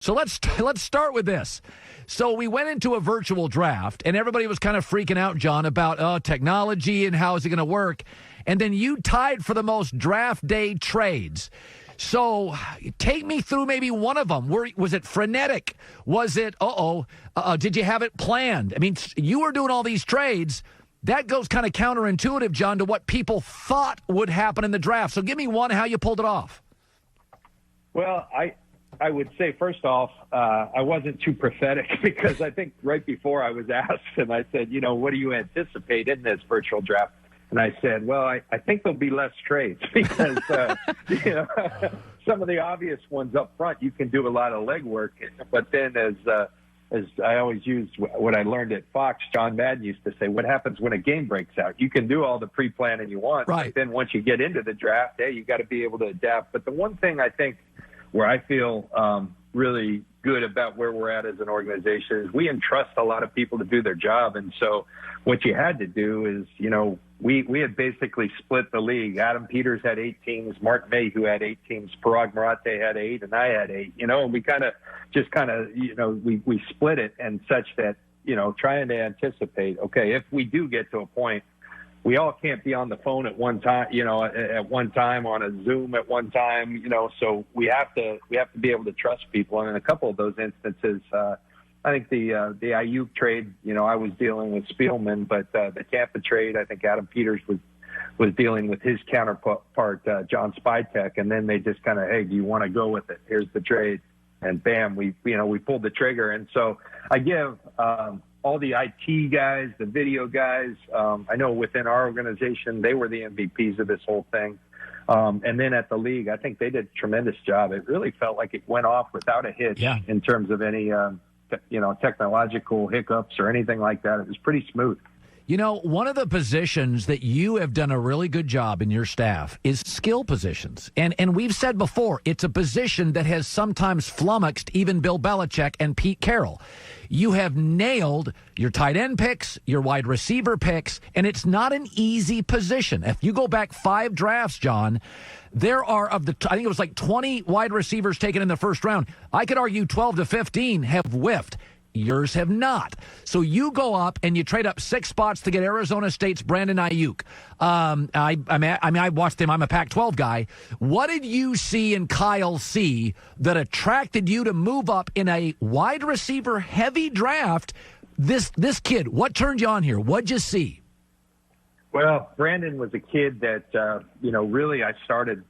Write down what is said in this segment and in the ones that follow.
So let's start with this. So we went into a virtual draft, and everybody was kind of freaking out, John, about technology and how is it going to work. And then you tied for the most draft day trades. So take me through maybe one of them. Was it frenetic? Was it, did you have it planned? I mean, you were doing all these trades. That goes kind of counterintuitive, John, to what people thought would happen in the draft. So give me one, how you pulled it off. Well, I would say, first off, I wasn't too prophetic because I think right before I was asked, and I said, what do you anticipate in this virtual draft? And I said, well, I think there'll be less trades because, some of the obvious ones up front, you can do a lot of legwork. But then as I always use what I learned at Fox, John Madden used to say, what happens when a game breaks out? You can do all the pre-planning you want. Right. But then once you get into the draft, hey, you got to be able to adapt. But the one thing I think where I feel really good about where we're at as an organization is we entrust a lot of people to do their job. And so what you had to do is, we had basically split the league. Adam Peters had 8 teams, Mark Mayhew had 8 teams, Parag Marate had 8, and I had 8, and we we split it and such that, trying to anticipate, okay, if we do get to a point, we all can't be on the phone at one time, at one time on a Zoom at one time, so we have to be able to trust people. And in a couple of those instances, I think the Aiyuk trade, I was dealing with Spielman, but the Tampa trade, I think Adam Peters was dealing with his counterpart, John Spytek, and then they just kind of, hey, do you want to go with it? Here's the trade, and bam, we pulled the trigger. And so I give all the IT guys, the video guys, I know within our organization, they were the MVPs of this whole thing. And then at the league, I think they did a tremendous job. It really felt like it went off without a hitch in terms of any technological hiccups or anything like that. It was pretty smooth. One of the positions that you have done a really good job in your staff is skill positions. And we've said before, it's a position that has sometimes flummoxed even Bill Belichick and Pete Carroll. You have nailed your tight end picks, your wide receiver picks, and it's not an easy position. If you go back 5 drafts, John, there are I think it was like 20 wide receivers taken in the first round. I could argue 12 to 15 have whiffed. Yours have not. So you go up and you trade up 6 spots to get Arizona State's Brandon Aiyuk. I watched him. I'm a Pac-12 guy. What did you see in Kyle C that attracted you to move up in a wide receiver heavy draft? This kid, what turned you on here? What'd you see? Well, Brandon was a kid that, really I started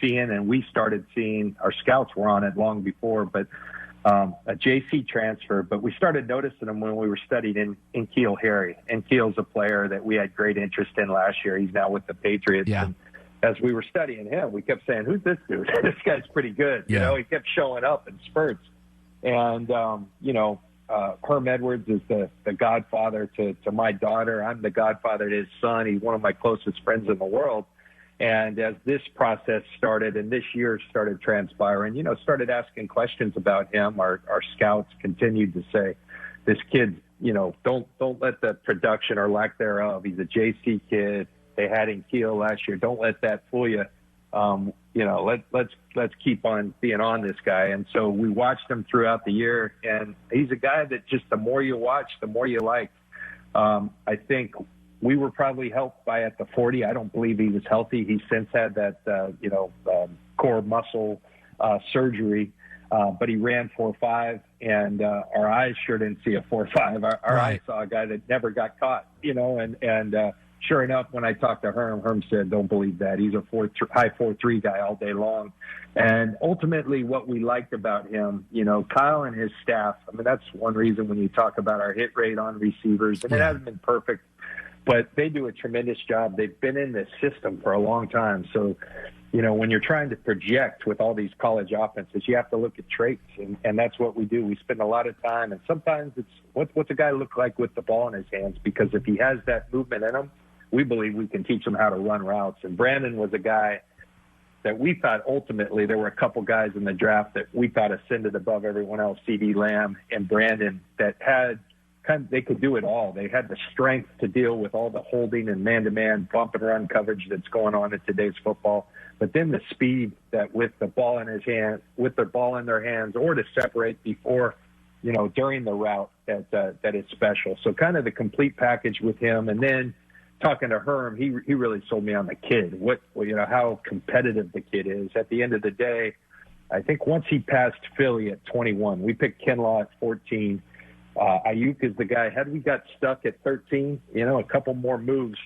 seeing, and we started seeing, our scouts were on it long before, but a JC transfer, but we started noticing him when we were studying in Keel Harry. And Keel's a player that we had great interest in last year. He's now with the Patriots. Yeah. And as we were studying him, we kept saying, who's this dude? This guy's pretty good. Yeah. He kept showing up in spurts. And, Herm Edwards is the godfather to my daughter. I'm the godfather to his son. He's one of my closest friends in the world. And as this process started and this year started transpiring, started asking questions about him, our scouts continued to say, this kid, don't let the production or lack thereof. He's a JC kid. They had in Keel last year. Don't let that fool you. Let's keep on being on this guy. And so we watched him throughout the year, and he's a guy that just the more you watch, the more you like. I think we were probably helped by at the 40. I don't believe he was healthy. He's since had that, core muscle surgery, but he ran 4.5, and our eyes sure didn't see a 4.5. Our eyes saw a guy that never got caught, and sure enough, when I talked to Herm said, don't believe that. He's a high 4.3 guy all day long. And ultimately what we liked about him, Kyle and his staff, that's one reason when you talk about our hit rate on receivers, and it hasn't been perfect, but they do a tremendous job. They've been in this system for a long time. So, when you're trying to project with all these college offenses, you have to look at traits, and that's what we do. We spend a lot of time, and sometimes it's what's a guy look like with the ball in his hands, because if he has that movement in him, we believe we can teach him how to run routes. And Brandon was a guy that we thought ultimately there were a couple guys in the draft that we thought ascended above everyone else, C.D. Lamb and Brandon, that had they could do it all. They had the strength to deal with all the holding and man-to-man bump and run coverage that's going on in today's football. But then the speed that with the ball in his hand, with the ball in their hands, or to separate before, during the route, that is special. So kind of the complete package with him. And then talking to Herm, he really sold me on the kid. How competitive the kid is. At the end of the day, I think once he passed Philly at 21, we picked Kinlaw at 14. Aiyuk is the guy. Had we got stuck at 13, a couple more moves,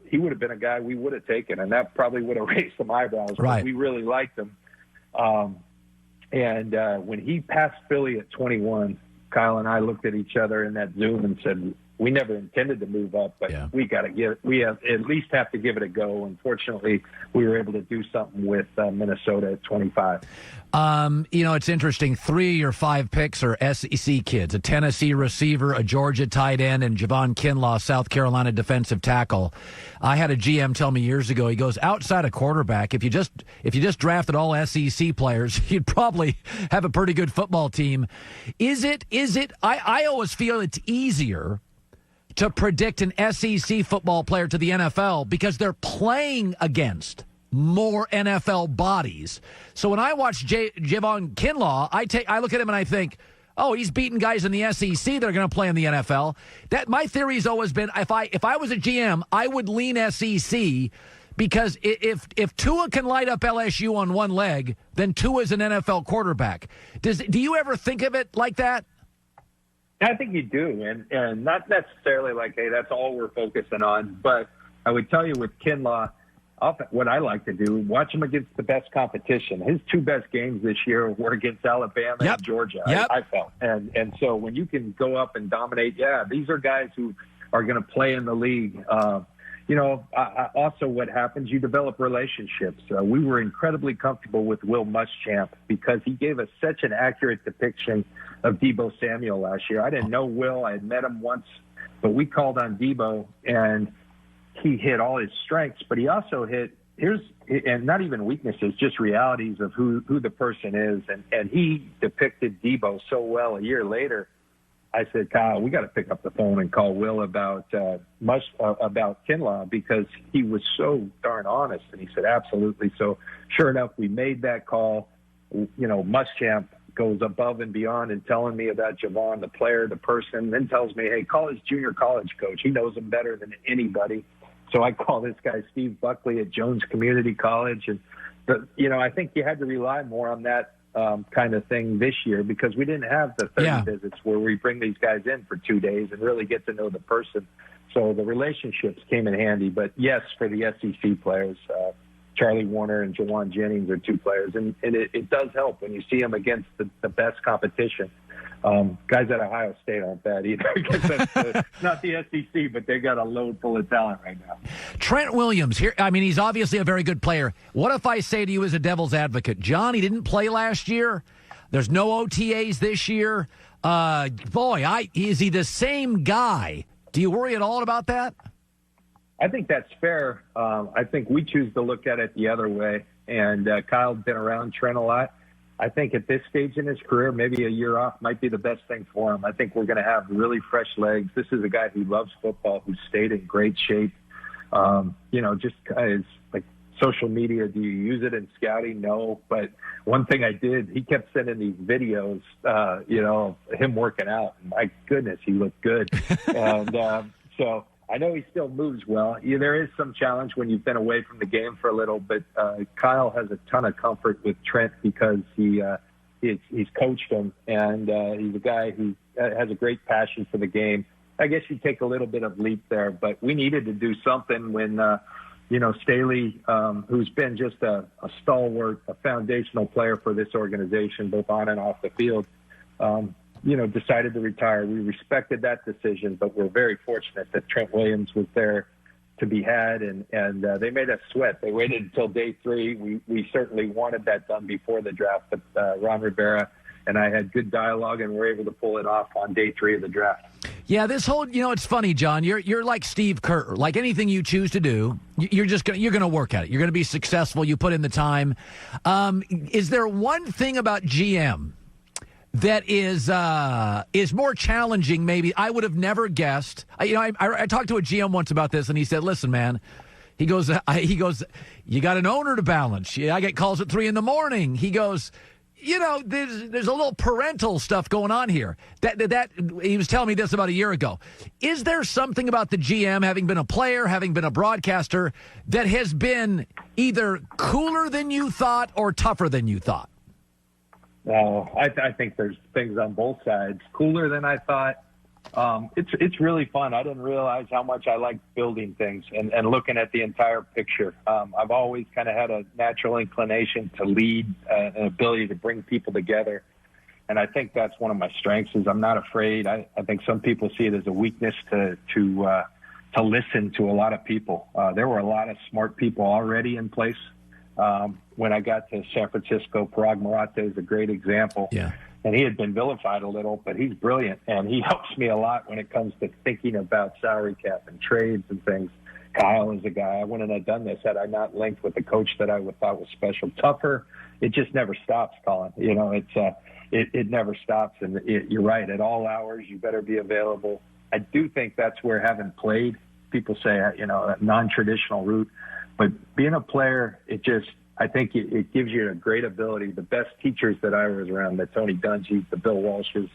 he would have been a guy we would have taken, and that probably would have raised some eyebrows. Right. But we really liked him. And when he passed Philly at 21, Kyle and I looked at each other in that Zoom and said, we never intended to move up, but we at least have to give it a go. Unfortunately, we were able to do something with Minnesota at 25. It's interesting. 3 of your 5 picks are SEC kids, a Tennessee receiver, a Georgia tight end, and Javon Kinlaw, South Carolina defensive tackle. I had a GM tell me years ago, he goes, outside of quarterback, if you just drafted all SEC players, you'd probably have a pretty good football team. I always feel it's easier to predict an SEC football player to the NFL because they're playing against more NFL bodies. So when I watch Javon Kinlaw, I look at him and I think, oh, he's beating guys in the SEC that are going to play in the NFL. That my theory has always been, if I was a GM, I would lean SEC because if Tua can light up LSU on one leg, then Tua's an NFL quarterback. Do you ever think of it like that? I think you do, and not necessarily like, hey, that's all we're focusing on. But I would tell you with Kinlaw, what I like to do, watch him against the best competition. His 2 best games this year were against Alabama and Georgia, I felt. And so when you can go up and dominate, these are guys who are going to play in the league. Also what happens, you develop relationships. We were incredibly comfortable with Will Muschamp because he gave us such an accurate depiction of Deebo Samuel last year. I didn't know Will. I had met him once, but we called on Deebo, and he hit all his strengths, but he also hit and not even weaknesses, just realities of who the person is. And he depicted Deebo so well. A year later, I said, Kyle, we got to pick up the phone and call Will about Kinlaw because he was so darn honest. And he said, absolutely. So sure enough, we made that call. Muschamp goes above and beyond and telling me about Javon, the player, the person, then tells me, hey, call his junior college coach. He knows him better than anybody. So I call this guy Steve Buckley at Jones Community College. And, I think you had to rely more on that kind of thing this year because we didn't have the 30 visits where we bring these guys in for 2 days and really get to know the person. So the relationships came in handy. But, yes, for the SEC players, Charlie Warner and Jawan Jennings are 2 players. And it does help when you see them against the best competition. Guys at Ohio State aren't bad either because that's not the SEC, but they got a load full of talent right now. Trent Williams, he's obviously a very good player. What if I say to you as a devil's advocate, John, he didn't play last year. There's no OTAs this year. Is he the same guy? Do you worry at all about that? I think that's fair. I think we choose to look at it the other way. And Kyle's been around Trent a lot. I think at this stage in his career, maybe a year off might be the best thing for him. I think we're going to have really fresh legs. This is a guy who loves football, who stayed in great shape. Just is like social media. Do you use it in scouting? No. But one thing I did, he kept sending these videos, of him working out. And my goodness, he looked good. And so I know he still moves well. There is some challenge when you've been away from the game for a little, but Kyle has a ton of comfort with Trent because he's coached him, and he's a guy who has a great passion for the game. I guess you take a little bit of leap there, but we needed to do something when, Staley, who's been just a stalwart, a foundational player for this organization, both on and off the field, decided to retire. We respected that decision, but we're very fortunate that Trent Williams was there to be had, and they made us sweat. They waited until day 3. We certainly wanted that done before the draft, but Ron Rivera and I had good dialogue, and were able to pull it off on day 3 of the draft. Yeah, this whole, it's funny, John. You're like Steve Kerr. Like anything you choose to do, you're going to work at it. You're going to be successful. You put in the time. Is there one thing about GM that is more challenging, maybe. I would have never guessed. I talked to a GM once about this, and he said, listen, man, he goes, you got an owner to balance. I get calls at 3 a.m. He goes, there's a little parental stuff going on here. That he was telling me this about a year ago. Is there something about the GM, having been a player, having been a broadcaster, that has been either cooler than you thought or tougher than you thought? Well, I think there's things on both sides. Cooler than I thought. It's really fun. I didn't realize how much I like building things and looking at the entire picture. I've always kind of had a natural inclination to lead, an ability to bring people together. And I think that's one of my strengths is I'm not afraid. I think some people see it as a weakness to listen to a lot of people. There were a lot of smart people already in place. When I got to San Francisco, Parag Marathe is a great example. Yeah. And he had been vilified a little, but he's brilliant. And he helps me a lot when it comes to thinking about salary cap and trades and things. Kyle is a guy. I wouldn't have done this had I not linked with the coach that I thought was special. Tougher. It just never stops, Colin. It never stops. And you're right. At all hours, you better be available. I do think that's where having played, people say, a non-traditional route. But being a player, I think it gives you a great ability. The best teachers that I was around, the Tony Dungy's, the Bill Walsh's,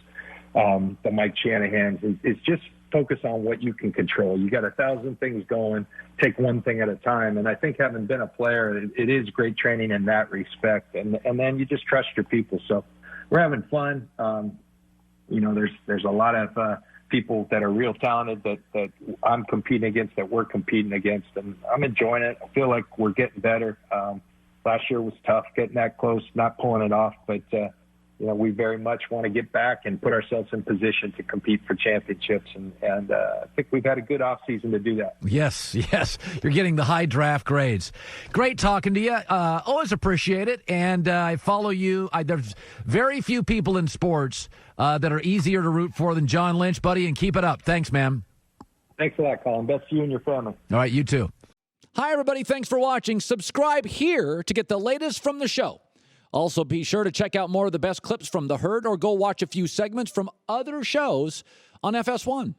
the Mike Shanahan's, is just focus on what you can control. You got 1,000 things going, take one thing at a time. And I think having been a player, it is great training in that respect. And then you just trust your people. So we're having fun. There's a lot of people that are real talented that I'm competing against, that we're competing against, and I'm enjoying it. I feel like we're getting better. Last year was tough getting that close, not pulling it off, but we very much want to get back and put ourselves in position to compete for championships, and I think we've had a good offseason to do that. Yes, you're getting the high draft grades. Great talking to you. Always appreciate it, and I follow you. There's very few people in sports that are easier to root for than John Lynch, buddy, and keep it up. Thanks, man. Thanks a lot, Colin. Best to you and your family. All right, you too. Hi, everybody. Thanks for watching. Subscribe here to get the latest from the show. Also, be sure to check out more of the best clips from The Herd or go watch a few segments from other shows on FS1.